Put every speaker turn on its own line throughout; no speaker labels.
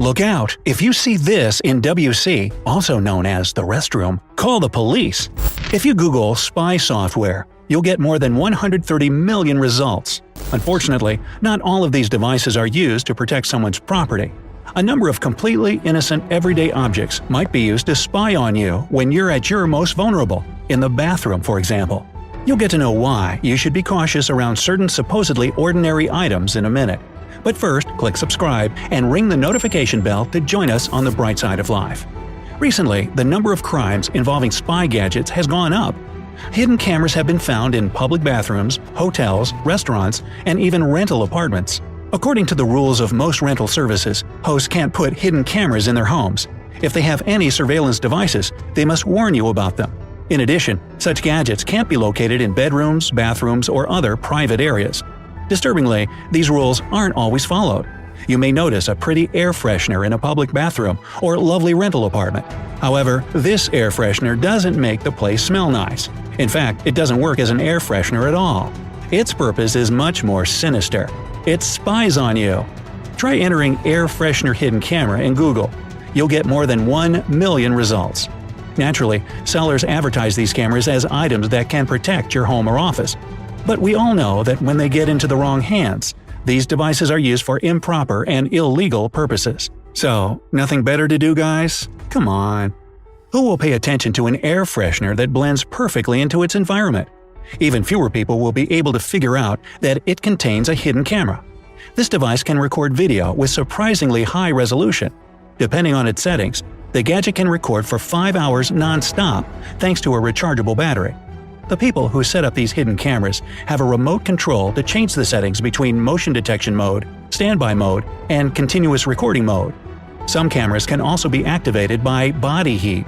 Look out! If you see this in WC, also known as the restroom, call the police. If you Google spy software, you'll get more than 130 million results. Unfortunately, not all of these devices are used to protect someone's property. A number of completely innocent everyday objects might be used to spy on you when you're at your most vulnerable, in the bathroom for example. You'll get to know why you should be cautious around certain supposedly ordinary items in a minute. But first, click subscribe and ring the notification bell to join us on the bright side of life. Recently, the number of crimes involving spy gadgets has gone up. Hidden cameras have been found in public bathrooms, hotels, restaurants, and even rental apartments. According to the rules of most rental services, hosts can't put hidden cameras in their homes. If they have any surveillance devices, they must warn you about them. In addition, such gadgets can't be located in bedrooms, bathrooms, or other private areas. Disturbingly, these rules aren't always followed. You may notice a pretty air freshener in a public bathroom or lovely rental apartment. However, this air freshener doesn't make the place smell nice. In fact, it doesn't work as an air freshener at all. Its purpose is much more sinister. It spies on you. Try entering air freshener hidden camera in Google. You'll get more than 1 million results. Naturally, sellers advertise these cameras as items that can protect your home or office. But we all know that when they get into the wrong hands, these devices are used for improper and illegal purposes. So, nothing better to do, guys? Come on. Who will pay attention to an air freshener that blends perfectly into its environment? Even fewer people will be able to figure out that it contains a hidden camera. This device can record video with surprisingly high resolution. Depending on its settings, the gadget can record for 5 hours non-stop thanks to a rechargeable battery. The people who set up these hidden cameras have a remote control to change the settings between motion detection mode, standby mode, and continuous recording mode. Some cameras can also be activated by body heat.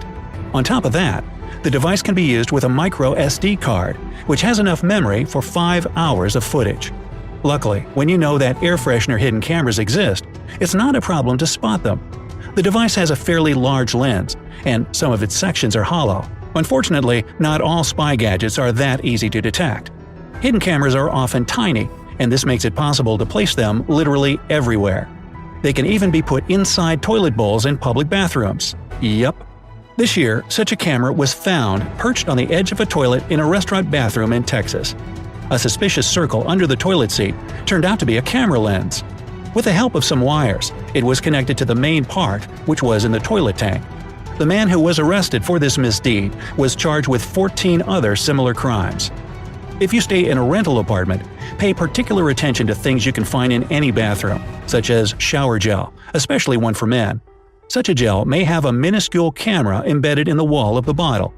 On top of that, the device can be used with a micro SD card, which has enough memory for 5 hours of footage. Luckily, when you know that air freshener hidden cameras exist, it's not a problem to spot them. The device has a fairly large lens, and some of its sections are hollow. Unfortunately, not all spy gadgets are that easy to detect. Hidden cameras are often tiny, and this makes it possible to place them literally everywhere. They can even be put inside toilet bowls in public bathrooms. Yup. This year, such a camera was found perched on the edge of a toilet in a restaurant bathroom in Texas. A suspicious circle under the toilet seat turned out to be a camera lens. With the help of some wires, it was connected to the main part, which was in the toilet tank. The man who was arrested for this misdeed was charged with 14 other similar crimes. If you stay in a rental apartment, pay particular attention to things you can find in any bathroom, such as shower gel, especially one for men. Such a gel may have a minuscule camera embedded in the wall of the bottle.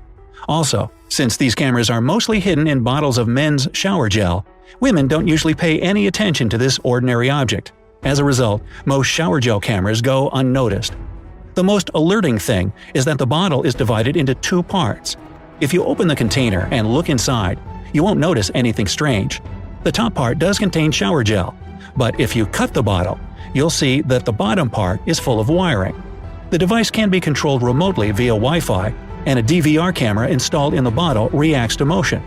Also, since these cameras are mostly hidden in bottles of men's shower gel, women don't usually pay any attention to this ordinary object. As a result, most shower gel cameras go unnoticed. The most alerting thing is that the bottle is divided into 2 parts. If you open the container and look inside, you won't notice anything strange. The top part does contain shower gel, but if you cut the bottle, you'll see that the bottom part is full of wiring. The device can be controlled remotely via Wi-Fi, and a DVR camera installed in the bottle reacts to motion.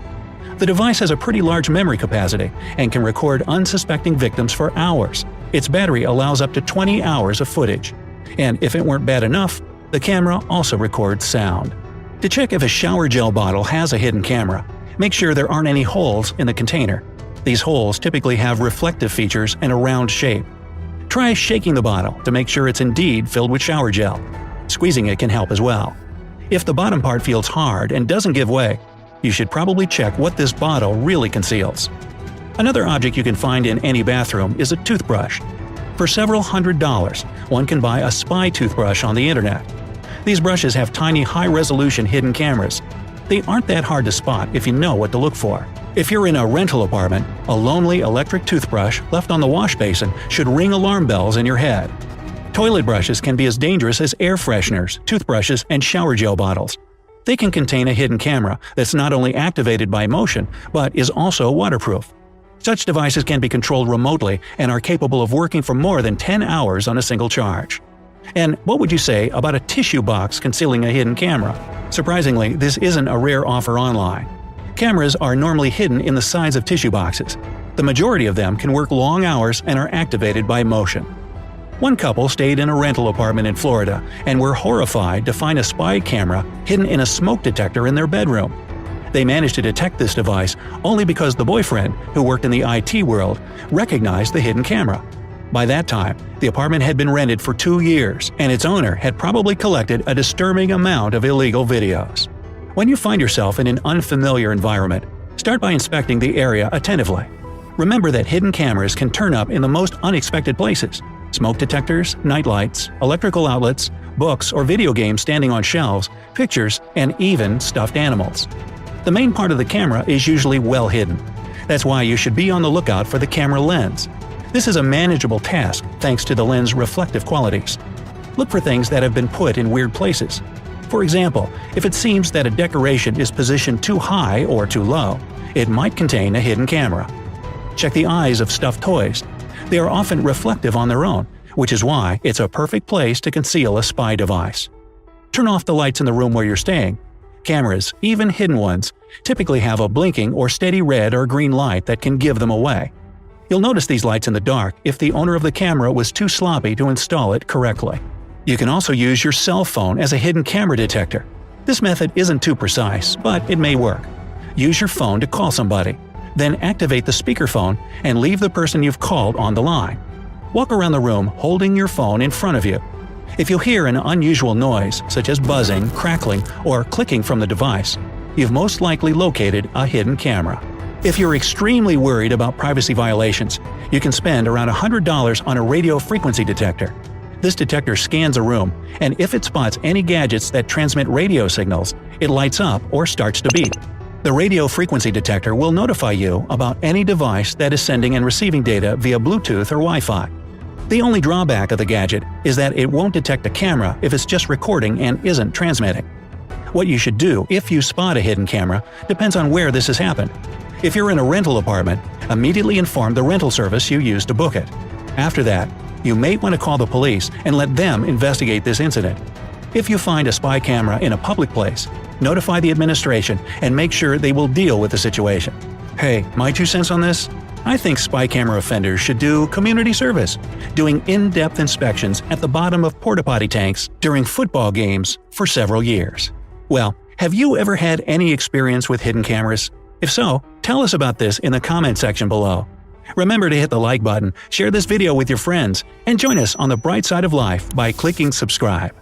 The device has a pretty large memory capacity and can record unsuspecting victims for hours. Its battery allows up to 20 hours of footage. And if it weren't bad enough, the camera also records sound. To check if a shower gel bottle has a hidden camera, make sure there aren't any holes in the container. These holes typically have reflective features and a round shape. Try shaking the bottle to make sure it's indeed filled with shower gel. Squeezing it can help as well. If the bottom part feels hard and doesn't give way, you should probably check what this bottle really conceals. Another object you can find in any bathroom is a toothbrush. For several $100s, one can buy a spy toothbrush on the internet. These brushes have tiny high-resolution hidden cameras. They aren't that hard to spot if you know what to look for. If you're in a rental apartment, a lonely electric toothbrush left on the wash basin should ring alarm bells in your head. Toilet brushes can be as dangerous as air fresheners, toothbrushes, and shower gel bottles. They can contain a hidden camera that's not only activated by motion, but is also waterproof. Such devices can be controlled remotely and are capable of working for more than 10 hours on a single charge. And what would you say about a tissue box concealing a hidden camera? Surprisingly, this isn't a rare offer online. Cameras are normally hidden in the sides of tissue boxes. The majority of them can work long hours and are activated by motion. One couple stayed in a rental apartment in Florida and were horrified to find a spy camera hidden in a smoke detector in their bedroom. They managed to detect this device only because the boyfriend, who worked in the IT world, recognized the hidden camera. By that time, the apartment had been rented for 2 years, and its owner had probably collected a disturbing amount of illegal videos. When you find yourself in an unfamiliar environment, start by inspecting the area attentively. Remember that hidden cameras can turn up in the most unexpected places: smoke detectors, night lights, electrical outlets, books or video games standing on shelves, pictures, and even stuffed animals. The main part of the camera is usually well hidden. That's why you should be on the lookout for the camera lens. This is a manageable task thanks to the lens' reflective qualities. Look for things that have been put in weird places. For example, if it seems that a decoration is positioned too high or too low, it might contain a hidden camera. Check the eyes of stuffed toys. They are often reflective on their own, which is why it's a perfect place to conceal a spy device. Turn off the lights in the room where you're staying. Cameras, even hidden ones, typically have a blinking or steady red or green light that can give them away. You'll notice these lights in the dark if the owner of the camera was too sloppy to install it correctly. You can also use your cell phone as a hidden camera detector. This method isn't too precise, but it may work. Use your phone to call somebody. Then activate the speakerphone and leave the person you've called on the line. Walk around the room holding your phone in front of you. If you hear an unusual noise, such as buzzing, crackling, or clicking from the device, you've most likely located a hidden camera. If you're extremely worried about privacy violations, you can spend around $100 on a radio frequency detector. This detector scans a room, and if it spots any gadgets that transmit radio signals, it lights up or starts to beep. The radio frequency detector will notify you about any device that is sending and receiving data via Bluetooth or Wi-Fi. The only drawback of the gadget is that it won't detect a camera if it's just recording and isn't transmitting. What you should do if you spot a hidden camera depends on where this has happened. If you're in a rental apartment, immediately inform the rental service you used to book it. After that, you may want to call the police and let them investigate this incident. If you find a spy camera in a public place, notify the administration and make sure they will deal with the situation. Hey, my 2 cents on this? I think spy camera offenders should do community service, doing in-depth inspections at the bottom of porta-potty tanks during football games for several years. Well, have you ever had any experience with hidden cameras? If so, tell us about this in the comment section below. Remember to hit the like button, share this video with your friends, and join us on the bright side of life by clicking subscribe.